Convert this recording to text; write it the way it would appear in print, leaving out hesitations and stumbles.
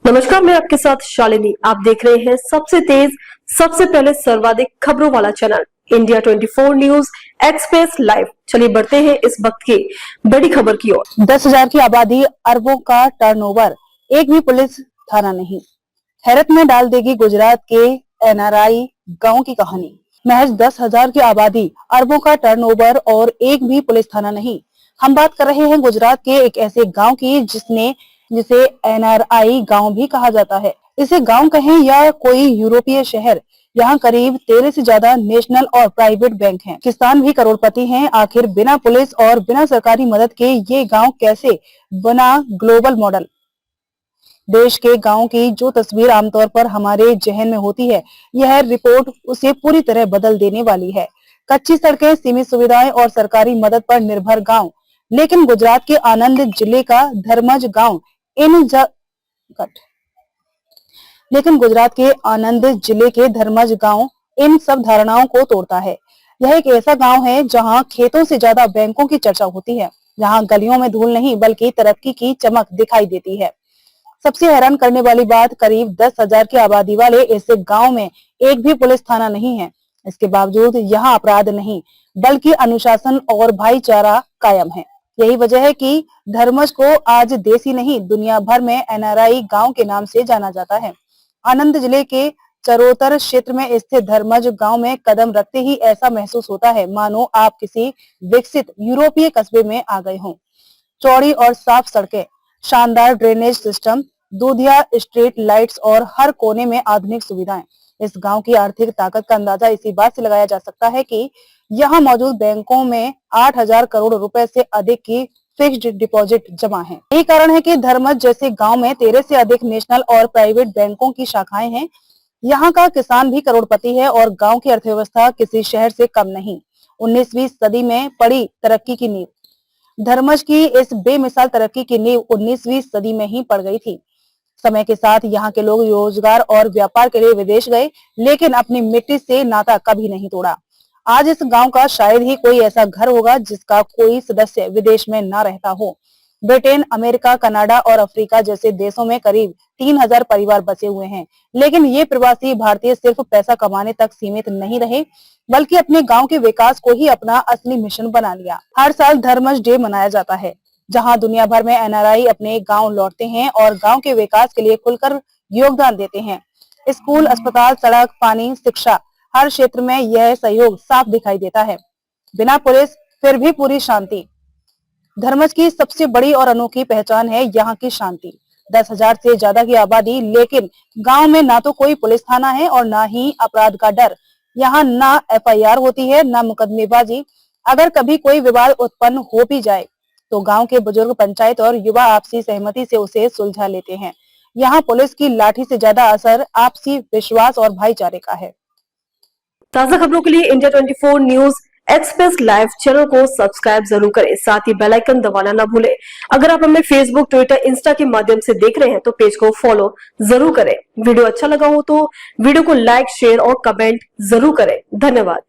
नमस्कार, मैं आपके साथ शालिनी। आप देख रहे हैं सबसे तेज, सबसे पहले सर्वाधिक खबरों वाला channel India 24 news express live. चलिए बढ़ते हैं इस वक्त की बड़ी खबर की ओर। 10,000 की आबादी, अरबों का टर्नओवर, एक भी पुलिस थाना नहीं। हैरत में डाल देगी गुजरात के एनआरआई गांव की कहानी। महज 10,000 की आबादी, अरबों का टर्नओवर और एक भी पुलिस थाना नहीं। हम बात कर रहे हैं गुजरात के एक ऐसे गांव की जिसे एनआरआई गांव भी कहा जाता है। इसे गांव कहें या कोई यूरोपीय शहर, यहाँ करीब 13 से ज्यादा नेशनल और प्राइवेट बैंक हैं। किसान भी करोड़पति हैं। आखिर बिना पुलिस और बिना सरकारी मदद के ये गांव कैसे बना ग्लोबल मॉडल? देश के गांव की जो तस्वीर आमतौर पर हमारे जहन में होती है, यह रिपोर्ट उसे पूरी तरह बदल देने वाली है। कच्ची सड़कें, सीमित सुविधाएं और सरकारी मदद पर निर्भर गांव। लेकिन गुजरात के आनंद जिले का धर्मज गांव इन सब धारणाओं को तोड़ता है। यह एक ऐसा गांव है जहां खेतों से ज्यादा बैंकों की चर्चा होती है, जहां गलियों में धूल नहीं बल्कि तरक्की की चमक दिखाई देती है। सबसे हैरान करने वाली बात, करीब 10,000 की आबादी वाले इस गांव में एक भी पुलिस थाना नहीं है। इसके बावजूद यहाँ अपराध नहीं बल्कि अनुशासन और भाईचारा कायम है। यही वजह है कि धर्मज को आज देश ही नहीं, दुनिया भर में एनआरआई गांव के नाम से जाना जाता है। आनंद जिले के चरोतर क्षेत्र में स्थित धर्मज गांव में कदम रखते ही ऐसा महसूस होता है मानो आप किसी विकसित यूरोपीय कस्बे में आ गए हों। चौड़ी और साफ सड़कें, शानदार ड्रेनेज सिस्टम, दूधिया स्ट्रीट लाइट्स और हर कोने में आधुनिक सुविधाएं। इस गांव की आर्थिक ताकत का अंदाजा इसी बात से लगाया जा सकता है कि यहाँ मौजूद बैंकों में 8,000 करोड़ रुपए से अधिक की फिक्स्ड डिपॉजिट जमा है। यही कारण है कि धर्मज जैसे गांव में 13 से अधिक नेशनल और प्राइवेट बैंकों की शाखाएं हैं। यहाँ का किसान भी करोड़पति है और गांव की अर्थव्यवस्था किसी शहर से कम नहीं। 19वीं सदी में पड़ी तरक्की की नींव, धर्मज की इस बेमिसाल तरक्की की नींव 19वीं सदी में ही पड़ गई थी। समय के साथ यहाँ के लोग रोजगार और व्यापार के लिए विदेश गए, लेकिन अपनी मिट्टी से नाता कभी नहीं तोड़ा। आज इस गांव का शायद ही कोई ऐसा घर होगा जिसका कोई सदस्य विदेश में ना रहता हो। ब्रिटेन, अमेरिका, कनाडा और अफ्रीका जैसे देशों में करीब 3,000 परिवार बसे हुए हैं। लेकिन ये प्रवासी भारतीय सिर्फ पैसा कमाने तक सीमित नहीं रहे, बल्कि अपने गांव के विकास को ही अपना असली मिशन बना लिया। हर साल धर्मज डे मनाया जाता है, जहां दुनिया भर में एनआरआई अपने गांव लौटते हैं और गांव के विकास के लिए खुलकर योगदान देते हैं। स्कूल, अस्पताल, सड़क, पानी, शिक्षा, हर क्षेत्र में यह सहयोग साफ दिखाई देता है। बिना पुलिस फिर भी पूरी शांति। धर्मज की सबसे बड़ी और अनोखी पहचान है यहाँ की शांति। 10,000 से ज्यादा की आबादी, लेकिन गांव में ना तो कोई पुलिस थाना है और ना ही अपराध का डर। यहाँ ना एफआईआर होती है, ना मुकदमेबाजी। अगर कभी कोई विवाद उत्पन्न हो भी जाए तो गांव के बुजुर्ग, पंचायत और युवा आपसी सहमति से उसे सुलझा लेते हैं। यहाँ पुलिस की लाठी से ज्यादा असर आपसी विश्वास और भाईचारे का है। ताजा खबरों के लिए India 24 news express live channel को सब्सक्राइब जरूर करें, साथ ही बेल आइकन दबाना ना भूलें। अगर आप हमें फेसबुक, ट्विटर, इंस्टा के माध्यम से देख रहे हैं तो पेज को फॉलो जरूर करें। वीडियो अच्छा लगा हो तो वीडियो को लाइक, शेयर और कमेंट जरूर करें। धन्यवाद।